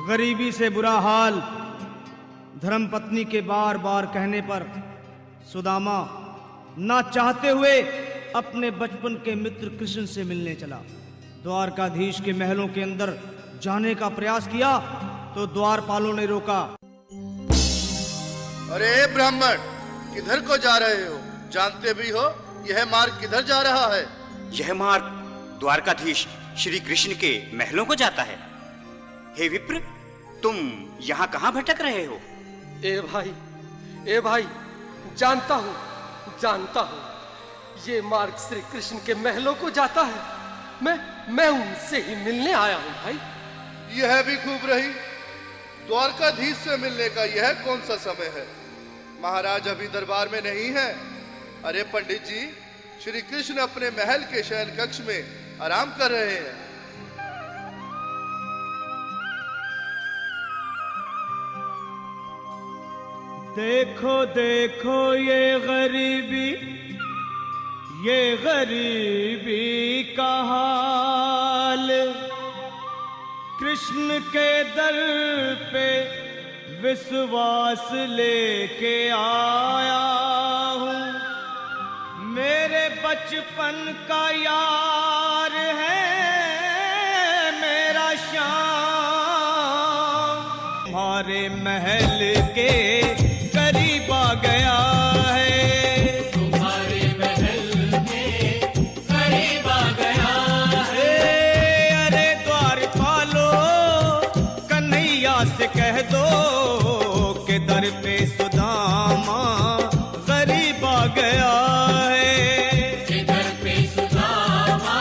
गरीबी से बुरा हाल धर्मपत्नी के बार बार कहने पर सुदामा ना चाहते हुए अपने बचपन के मित्र कृष्ण से मिलने चला। द्वारकाधीश के महलों के अंदर जाने का प्रयास किया तो द्वारपालों ने रोका। अरे ब्राह्मण, किधर को जा रहे हो? जानते भी हो यह मार्ग किधर जा रहा है? यह मार्ग द्वारकाधीश श्री कृष्ण के महलों को जाता है। हे विप्र, तुम यहाँ कहाँ भटक रहे हो? ए भाई, जानता हूँ ये मार्ग श्री कृष्ण के महलों को जाता है। मैं उनसे ही मिलने आया हूँ भाई। यह भी खूब रही। द्वारकाधीश से मिलने का यह कौन सा समय है? महाराज अभी दरबार में नहीं है। अरे पंडित जी, श्री कृष्ण अपने महल के शयन कक्ष में आराम कर रहे हैं। देखो देखो ये गरीबी का हाल, कृष्ण के दर पे विश्वास लेके आया हूँ। मेरे बचपन का यार है मेरा श्याम, हमारे महल के करीब आ गया है। तुम्हारे महल के करीब आ गया है। अरे द्वारपालो, कन्हैया से कह दो कि दर पे सुदामा गरीब आ गया है। कि दर पे सुदामा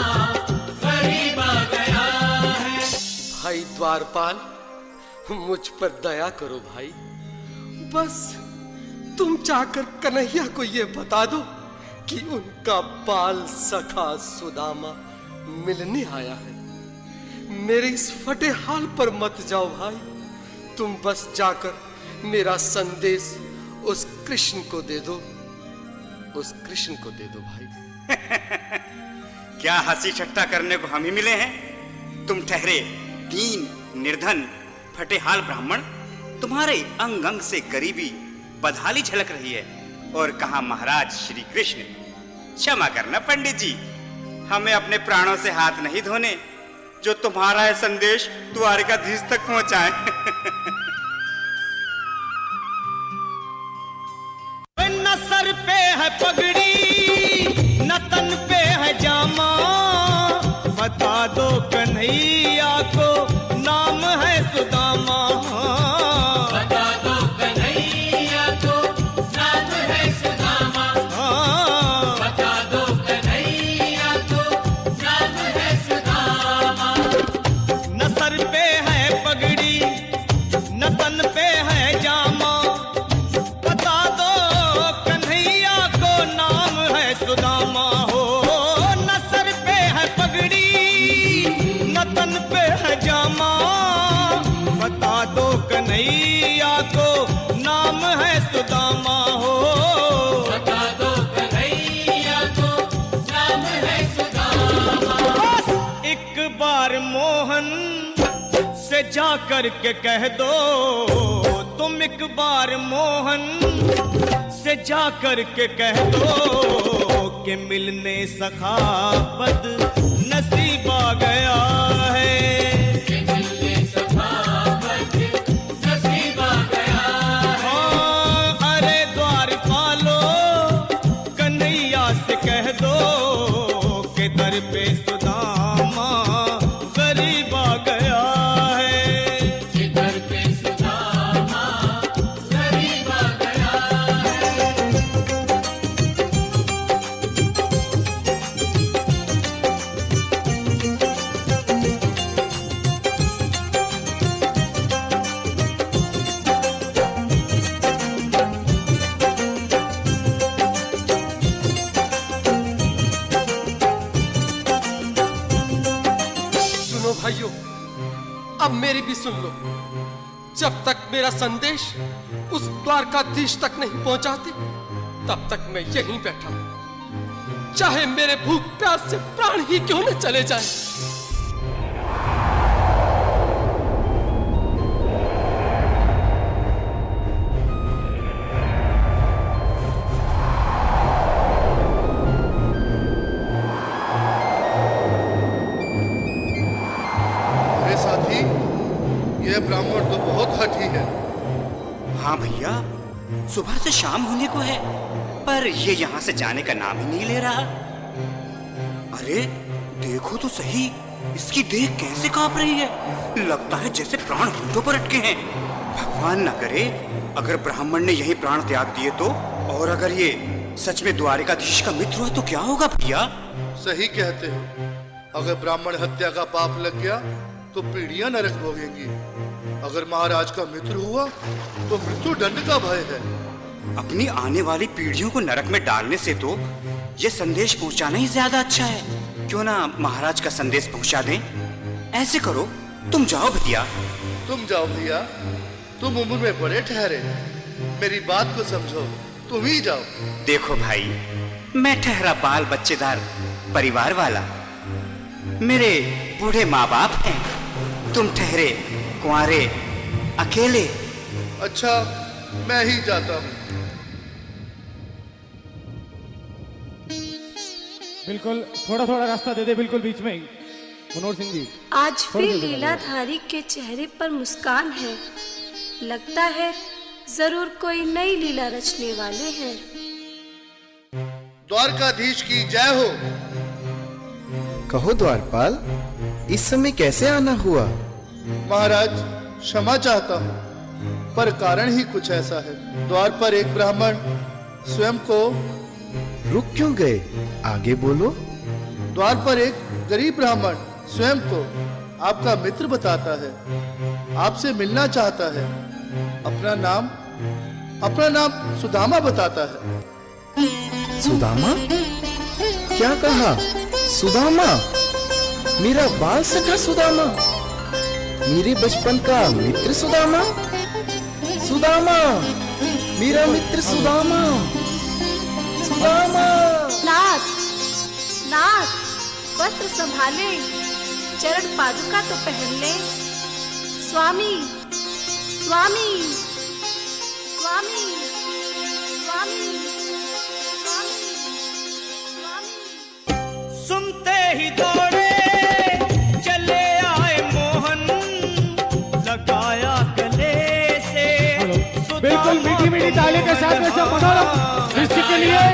गरीब आ गया है। भाई द्वारपाल, मुझ पर दया करो भाई। बस तुम जाकर कन्हैया को ये बता दो कि उनका बाल सखा सुदामा मिलने आया है। मेरे इस फटे हाल पर मत जाओ भाई। तुम बस जाकर मेरा संदेश उस कृष्ण को दे दो भाई। क्या हंसी ठट्टा करने को हम ही मिले हैं? तुम ठहरे दीन निर्धन फटेहाल ब्राह्मण, तुम्हारे अंग अंग से गरीबी बदहाली झलक रही है। और कहा महाराज श्री कृष्ण। क्षमा करना पंडित जी, हमें अपने प्राणों से हाथ नहीं धोने जो तुम्हारा है संदेश द्वारकाधीश तक पहुंचाए। न सर पे है पगड़ी न तन पे है जामा, बता दो कन्हैया को नाम है सुदामा। बता दो कन्हैया को नाम है सुदामा। बता दो कन्हैया को नाम है सुदामा। न सर पे है पगड़ी न तन पे है जामा, बता दो कन्हैया को नाम है सुदामा। हो न सर पे है पगड़ी न तन पे है जामा, बता दो कन्हैया को नाम है सुदामा। हो बता दो कन्हैया को नाम है सुदामा। बस एक बार मोहन से जा कर के कह दो, तुम एक बार मोहन से जा कर के कह दो कि मिलने सखा बद नसीब आ गया है। कि मिलने सखा बद नसीब आ गया है। हाँ, अरे द्वारपालो, कन्हैया से कह दो कि दर पे सुदामा गरीब आ गया है। कि दर पे सुदामा गरीब आ गया है। सुनो भाइयों, अब मेरी भी सुन लो। जब तक मेरा संदेश उस द्वारकाधीश तक नहीं पहुंचाते, तब तक मैं यहीं बैठा हूं, चाहे मेरे भूख प्यास से प्राण ही क्यों न चले जाए। हाँ भैया, सुबह से शाम होने को है, पर ये यहाँ से जाने का नाम ही नहीं ले रहा। अरे देखो तो सही, इसकी देह कैसे कांप रही है। लगता है जैसे प्राण होठों पर अटके हैं। भगवान न करे अगर ब्राह्मण ने यही प्राण त्याग दिए तो, और अगर ये सच में द्वारिकाधीश का मित्र हुआ तो क्या होगा भैया? सही कहते हो, अगर ब्राह्मण हत्या का पाप लग गया तो पीढ़ियां नरक भोगेंगी। अगर महाराज का मित्र हुआ तो मृत्यु दंड का भय है। अपनी आने वाली पीढ़ियों को नरक में डालने से तो ये संदेश पहुंचाना ही ज्यादा अच्छा है। क्यों ना महाराज का संदेश पहुंचा दें? ऐसे करो, तुम जाओ भैया। तुम जाओ भैया, तुम उम्र में बड़े ठहरे, मेरी बात को समझो, तुम ही जाओ। देखो भाई, मैं ठहरा बाल बच्चेदार परिवार वाला, मेरे बूढ़े माँ बाप हैं, तुम ठहरे कुंवारे अकेले। अच्छा, मैं ही जाता हूँ। बिल्कुल, थोड़ा थोड़ा रास्ता दे दे, बिल्कुल बीच में ही। मनोहर सिंह जी, आज फिर लीलाधारी के चेहरे पर मुस्कान है। लगता है जरूर कोई नई लीला रचने वाले हैं। द्वारकाधीश की जय हो। कहो द्वारपाल, इस समय कैसे आना हुआ? महाराज, क्षमा चाहता हूँ, पर कारण ही कुछ ऐसा है। द्वार पर एक ब्राह्मण स्वयं को रुक क्यों गए? आगे बोलो। द्वार पर एक गरीब ब्राह्मण स्वयं को आपका मित्र बताता है, आपसे मिलना चाहता है। अपना नाम सुदामा बताता है। सुदामा? क्या कहा? सुदामा? मेरा बाल सखा सुदामा? मेरे बचपन का मित्र सुदामा? सुदामा, मेरा मित्र सुदामा। सुदामा। नाथ, नाथ, वस्त्र संभाले, चरण पादुका तो पहन ले। स्वामी, स्वामी, स्वामी, स्वामी, स्वामी, स्वामी। सुनते ही दौड़े चले आए मोहन, लगाया गले से बिल्कुल मीठी मीठी ताली के साथ में सब मनोरम दृश्य के लिए,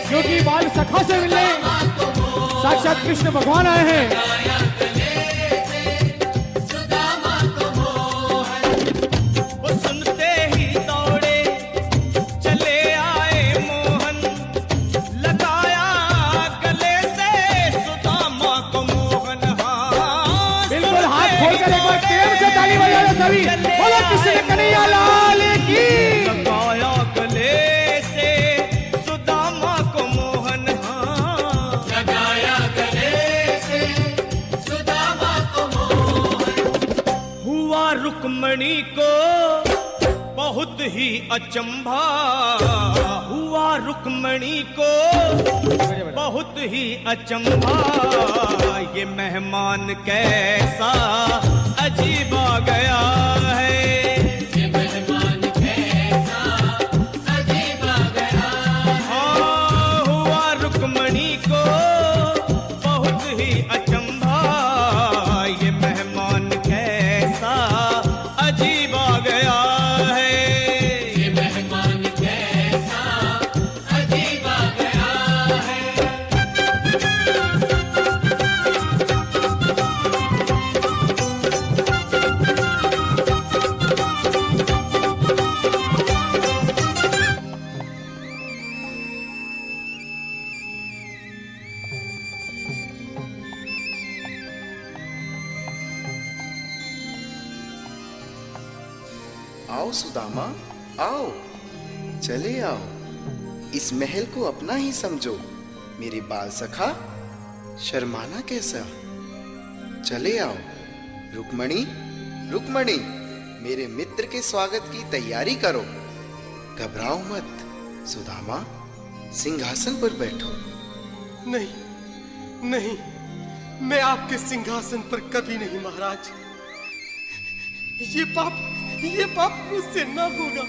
क्योंकि बाल सखा से मिलने साक्षात कृष्ण भगवान आए हैं। वो सुनते ही दौड़े चले आए मोहन, लगाया गले से सुदामा को मोहन। हाँ, बिल्कुल, हाथ खोलकर एक बार प्रेम से ताली बजा दो सभी। बोलो कृष्ण कन्हैया लाल की। लगाया गले से सुदामा को मोहन। हाँ, लगाया गले से सुदामा को मोहन। हुआ रुक्मणी को बहुत ही अचंभा, हुआ रुक्मणी को बहुत ही अचंभा। ये मेहमान कैसा अजीब आ गया है। ये मेहमान कैसा अजीब आ गया। हाँ, हुआ रुक्मणी को बहुत ही अचंभा। ये मेहमान कैसा अजीब आ गया है। ये मेहमान कैसा अजीब आ गया है। आओ सुदामा, आओ, चले आओ। इस महल को अपना ही समझो। मेरे बाल सखा, शर्माना कैसा? चले आओ। रुक्मणी, रुक्मणी, मेरे मित्र के स्वागत की तैयारी करो। घबराओ मत। सुदामा, सिंहासन पर बैठो। नहीं, नहीं, मैं आपके सिंहासन पर कभी नहीं महाराज। ये पाप मुझसे ना होगा।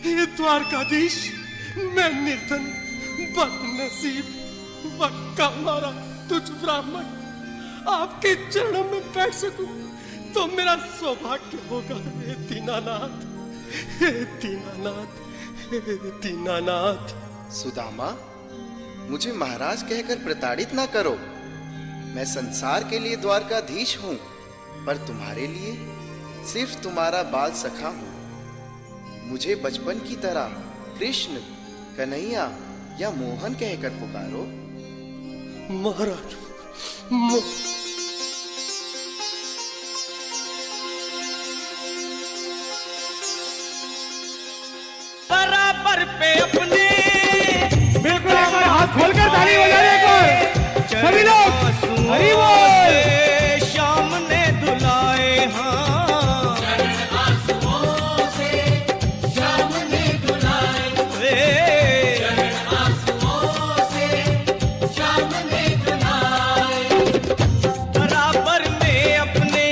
ये द्वारकाधीश, मैं निर्धन, बदनसीब, बक्का मारा तुझ ब्राह्मण आपके चरणों में बैठ सकूं तो मेरा सौभाग्य होगा। हे दीनानाथ, हे दीनानाथ, हे दीनानाथ। सुदामा, मुझे महाराज कहकर प्रताड़ित ना करो। मैं संसार के लिए द्वारकाधीश हूं, पर तुम्हारे लिए सिर्फ तुम्हारा बाल सखा हूं। मुझे बचपन की तरह कृष्ण, कन्हैया या मोहन कहकर पुकारो। महाराज, बराबर पे अपने बिल्कुल एक बार हाथ खोलकर ताली बजाने को सभी लोग हरि बोल। श्याम ने दुलाए हाँ, चरण आंसुओं से श्याम ने दुलाए, चरण आंसुओं से श्याम ने दुलाए। बराबर में अपने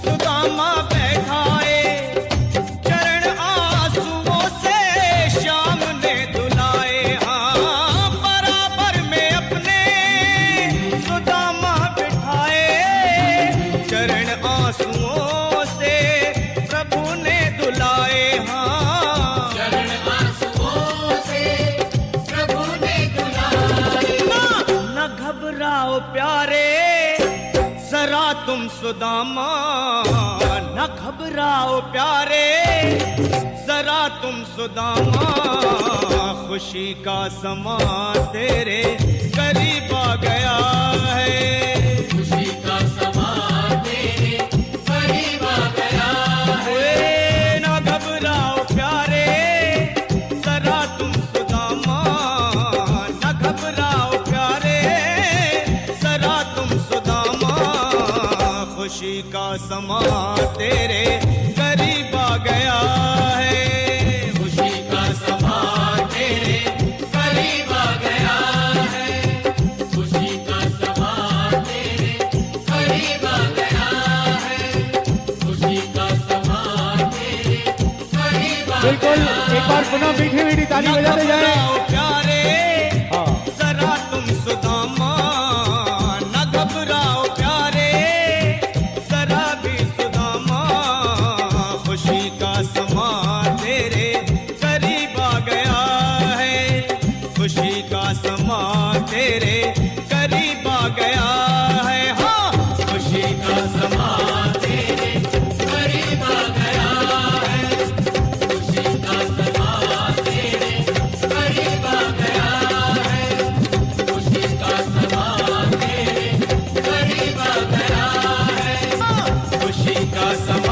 सुदामा बैठाए, चरण आंसुओं से श्याम ने दुलाए हाँ। बराबर में अपने सुदामा बिठाए, चरण आंसुओं से प्रभु ने दुलाए हाँ। चरण आंसुओं से प्रभु ने दुलाए। न घबराओ प्यारे जरा तुम सुदामा, न घबराओ प्यारे जरा तुम सुदामा। खुशी का समा तेरे करीब आ गया है, खुशी का समा तेरे करीब आ गया है। न घबराओ प्यारे जरा तुम सुदामा, न घबराओ प्यारे जरा तुम सुदामा। खुशी का समा तेरे करीब आ गया है, खुशी का समा तेरे करीब आ गया है, खुशी का समा तेरे करीब आ गया है, खुशी का समा तेरे करीब आ बिल्कुल एक बार पुनः मीठी मीठी ताली न बजाते जाए। घबराओ प्यारे हाँ। जरा तुम सुदामा, न घबराओ प्यारे जरा भी सुदामा। खुशी का समा तेरे करीब आ गया है, खुशी का समा तेरे करीब आ गया है हाँ। खुशी का समा तेरे करीब आ गया है, खुशी का समा तेरे करीब आ गया है, खुशी का समा तेरे करीब आ गया है। खुशी का समा